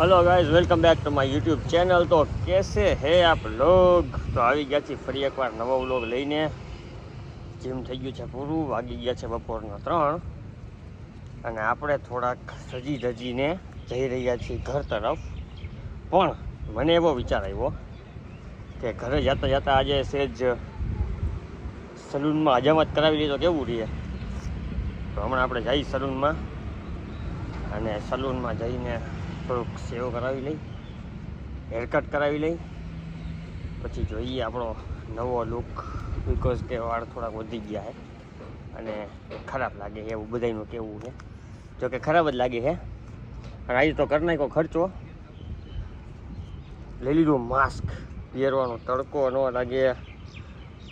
Hello guys, welcome back to my YouTube channel. तो कैसे है आप लोग? તો આવી ગયા છે ફરી એકવાર નવો વ્લોગ લઈને। જીમ થઈ ગયું છે પૂરું, વાગી ગયા છે બપોરના 3 અને આપણે થોડાક સજી ધજીને જઈ રહ્યા છીએ ઘર તરફ। પણ મને એવો વિચાર આવ્યો કે ઘરે જતા જતા આજે સેજ સલૂનમાં હજામત કરાવી લીધો કેવું રહે। તો હમણાં આપણે જઈએ સલૂનમાં અને સલૂનમાં જઈને થોડુંક સેવ કરાવી લઈ, હેરકટ કરાવી લઈ, પછી જોઈએ આપણો નવો લુક। બિકોઝ કે વાળ થોડાક વધી ગયા છે અને ખરાબ લાગે છે એવું બધાનું કહેવું છે। જો કે ખરાબ જ લાગે છે। અને આજે તો કરી નાખ્યો ખર્ચો, લઈ લીધું માસ્ક પહેરવાનો, તડકો ન લાગે।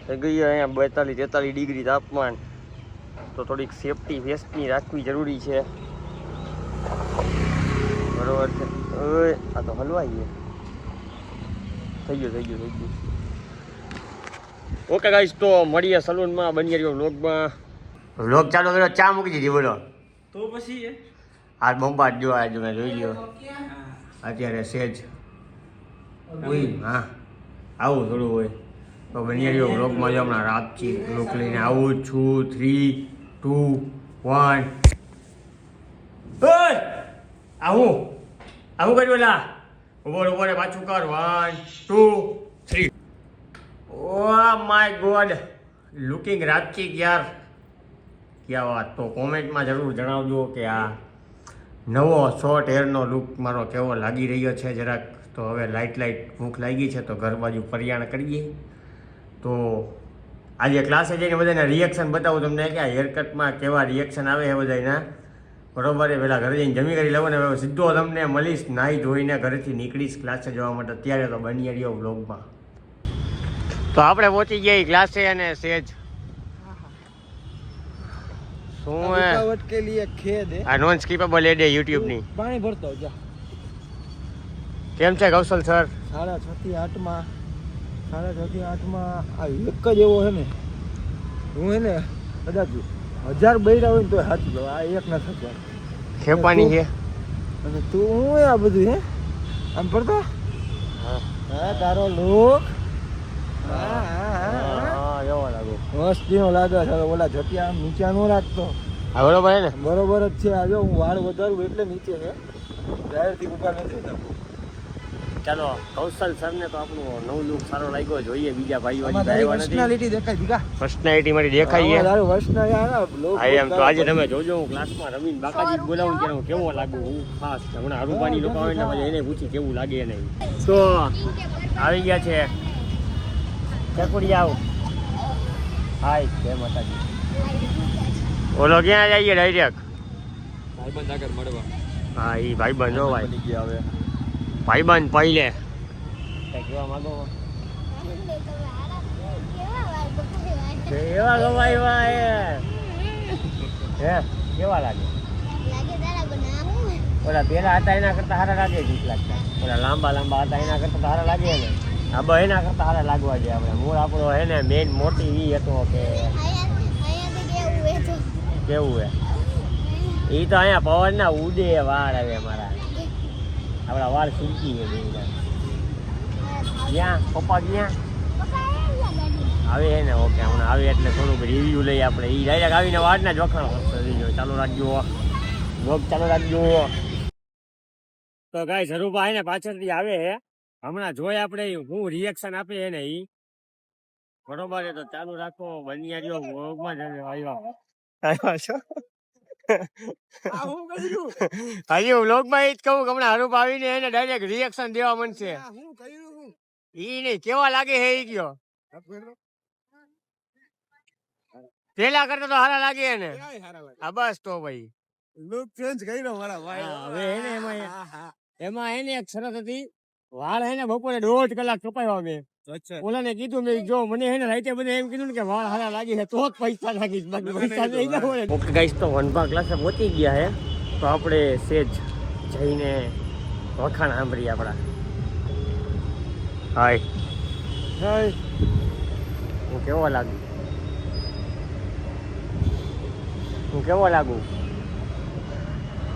થઈ ગઈ અહીંયા 42-43 ડિગ્રી તાપમાન, તો થોડીક સેફટી ફેસની રાખવી જરૂરી છે, બરોબર છે। ઓય આ તો હલવાઈ ગયો, થઈ ગયું। ઓકે ગાઈસ, તો મળીએ સલૂનમાં, બની રહ્યો વ્લોગમાં। વ્લોગ ચાલુ કર્યો, ચા મૂકી દીધી, બોલો તો પછી આ બોમ્બાટ જો આજે મેં જોઈ લ્યો અત્યારે સેજ ઉઈ હા આવું થોડું હોય તો બની રહ્યો વ્લોગમાં। જો હમણાં રાતથી લુક લઈને આવું છું। 3, 2, 1 આવું કર્યું લા ઉભો રે પાછું કર 1, 2, 3 ઓ માય ગોડ લુકિંગ રાજચિક યાર, ક્યાં વાત। તો કોમેન્ટમાં જરૂર જણાવજો કે આ નવો શોર્ટ હેરનો લુક મારો કેવો લાગી રહ્યો છે જરાક। તો હવે લાઇટ ભૂખ લાગી છે તો ઘર બાજુ પરિયાણ કરીએ। તો આજે ક્લાસે જઈને બધાના રિએક્શન બતાવું તમને કે આ હેરકટમાં કેવા રિએક્શન આવે છે બધાના, બરોબર છે। પહેલાં ઘરે જઈને જમી કરી લઉં ને હવે સીધો તમને મળીશ નાહી ધોઈને ઘરેથી નીકળીશ ક્લાસે જવા માટે। અત્યારે તો બની રહ્યો વ્લોગમાં। તો આપણે પહોંચી ગયા ક્લાસે અને સેજ શું रुकावट के लिए खेद है। આ નોન સ્કીપેબલ એડ છે YouTube ની। પાણી ભરતો જા। કેમ છે કૌશલ સર? 6:30 માં આ એક જ એવો છે ને, હું હે ને કદાચ 1000 બૈરા હોય ને તો સાચું કહું, આ એક ના થતો ખેપાની છે અને તું હું આ બધું હે આમ પડતો હા તારો લુક એવો લાગુ મસ્તીનો લાગે છે। ઓલા જટિયા આમ નીચે નો રાખતો, બરોબર ને? બરોબર જ છે। આજે હું વાળ વધારું એટલે નીચે છે, ડાયરેક્ટથી ઉપર નથી થતું। ચાલો કૌશલ સર ને તો આપણું નવું લુક સારો લાગ્યો, જોઈએ બીજા ભાઈઓ પર્સનાલિટી દેખાય દીકા, પર્સનાલિટી મારી દેખાય છે। તારું પર્સનાલિટી એમ તો આજે તમે જોજો હું ક્લાસમાં રમીને બાકાજી બોલાવું કે કેવો લાગુ હું ખાસ હમણાં અરુબાની લોકો આવે ને પછી એને પૂછી કેવું લાગે એને। તો આવી ગયા છે ચકુડી આવ હાય જય માતાજી। ઓલો ક્યાં જઈએ ડાયરેક્ટ ભાઈબંધ આગળ મળવા? હા એ ભાઈબંધ જો ભાઈ ગયા હવે ભાઈબંધ પહેલે કઈ કહેવા માંગો? કેવા ગવાય ભાઈ હે કેવા લાગે? ઓલા પેલા હતા એના કરતા સારા લાગે જ લાગતા, ઓલા લાંબા હતા એના કરતા સારા લાગે ને, આ બે એના કરતા સારા લાગવા જોઈએ આપણે। મૂળ આપણો હે ને મેઇન મોટી ઈ હતો કે કેવું હે એ તો અહીંયા પવન ના ઉડે વાળ આવે મારા, આપણા વાળ સુકી છે ક્યાં પપ્પા ક્યાં આવે હે ને? ઓકે હમણાં આવે એટલે થોડુંક રિવ્યુ લઈએ આપણે। એ ડાયરેક્ટ આવીને વાળના જ વખાણ કરતો ચાલુ રાખજો બ્લોગ ચાલુ રાખજો। તો ગાઈસ હરુભા ને પાછળથી આવે હે, હમણાં જોઈ આપણે હું રિએક્શન આપે હે ને ઈ, બરોબર છે? તો ચાલુ રાખો, બની રહ્યો વ્લોગમાં જ આવ્યા છો હજી વ્લોગમાં એ જ કહું કે હમણાં હરુભા આવીને એને ડાયરેક્ટ રિએક્શન દેવા માંડશે। ઈ નહીં કેવા લાગે હે ઈ કયો, પેલા કરતા તો સારા લાગે ને? હા બસ તો ભાઈ લુક ચેન્જ કર્યો મારા ભાઈ। હવે એને એમાં એને એક શરત હતી, વાળ હે ને બપોરે 1.5 કલાક કપાવ્યા મેં। ઓલાને કીધું મેં જો મને હે ને રાઈતે બધે એમ કીધું ને કે વાળ સારા લાગી છે તો જ પૈસા લાગીશ, બાકી પૈસા નહીં લાગે। ઓકે ગાઈસ, તો વનભા ક્લાસે પહોંચી ગયા હે, તો આપણે સેજ જઈને વખાણ સાંભળીએ આપણા। હાય હું કેવો લાગુ?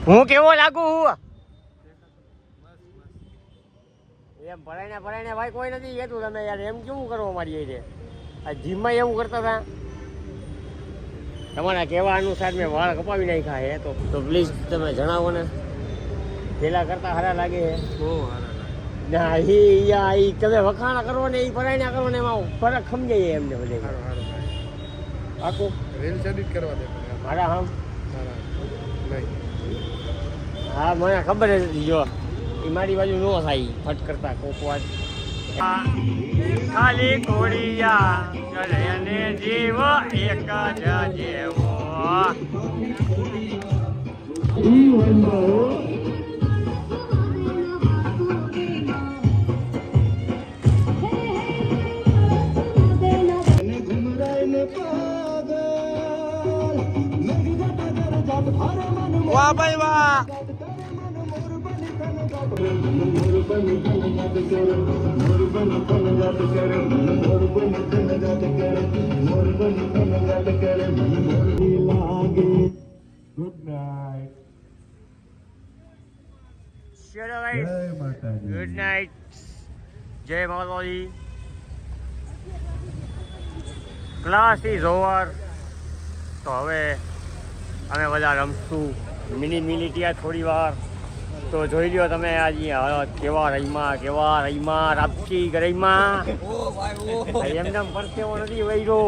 હું કેવો લાગુ? એમ પરાયણે ભાઈ કોઈ નથી કહેતું તમે યાર એમ કેવું કરો અમારી એ આ જીમમાં એવું કરતા હતા તમારા કહેવા અનુસાર મેં વાળ કપાવી નાખ્યા હે તો પ્લીઝ તમે જણાવો ને પેલા કરતા સારા લાગે છે બહુ સારા ના એ તમે વખાણા કરો ને એ પરાયણા કરો ને એમાં ફરક સમજાય એમને બધે આખું રીલ્સ એડિટ કરવા દે મારા હમ નહીં હા મને ખબર જ હતી જો એ મારી બાજુ નો થાય ફટ કરતા કોક વાત ખાલી કોડિયા ચલે અને જીવ એક જ જેવો વાહ ભાઈ વાહ ગુડ નાઇટ ચલો ગાઈસ ગુડ નાઇટ જય માતાજી ક્લાસ ઇઝ ઓવર તો હવે અમે બધા રમશું મિની મિલિટિયા થોડી વાર તો જોઈ લ્યો તમે આજે કેવા રહીમાં રાપચી રહીમાં એમને પરસેવો નથી વહીરો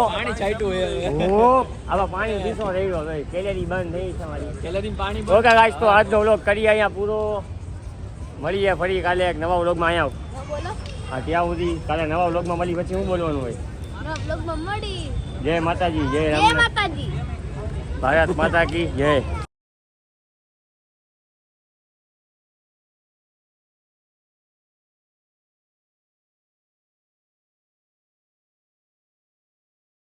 પાણી છાંટ્યું આવા પાણી દીસો રહ્યો કેલેરી બંધ થઈ છે મારી કેલેરી પાણી ઓકે ગાઈસ તો આજનો વ્લોગ કરીએ અહીંયા પૂરો મળીએ ફરી કાલે એક નવા વ્લોગમાં અહીંયા બોલો હા ત્યાં સુધી કાલે નવા વ્લોગમાં મળી પછી શું બોલવાનું હોય મારા બ્લોગમાં મળી જય માતાજી જય જય રામ માતાજી ભારત માતા કી જય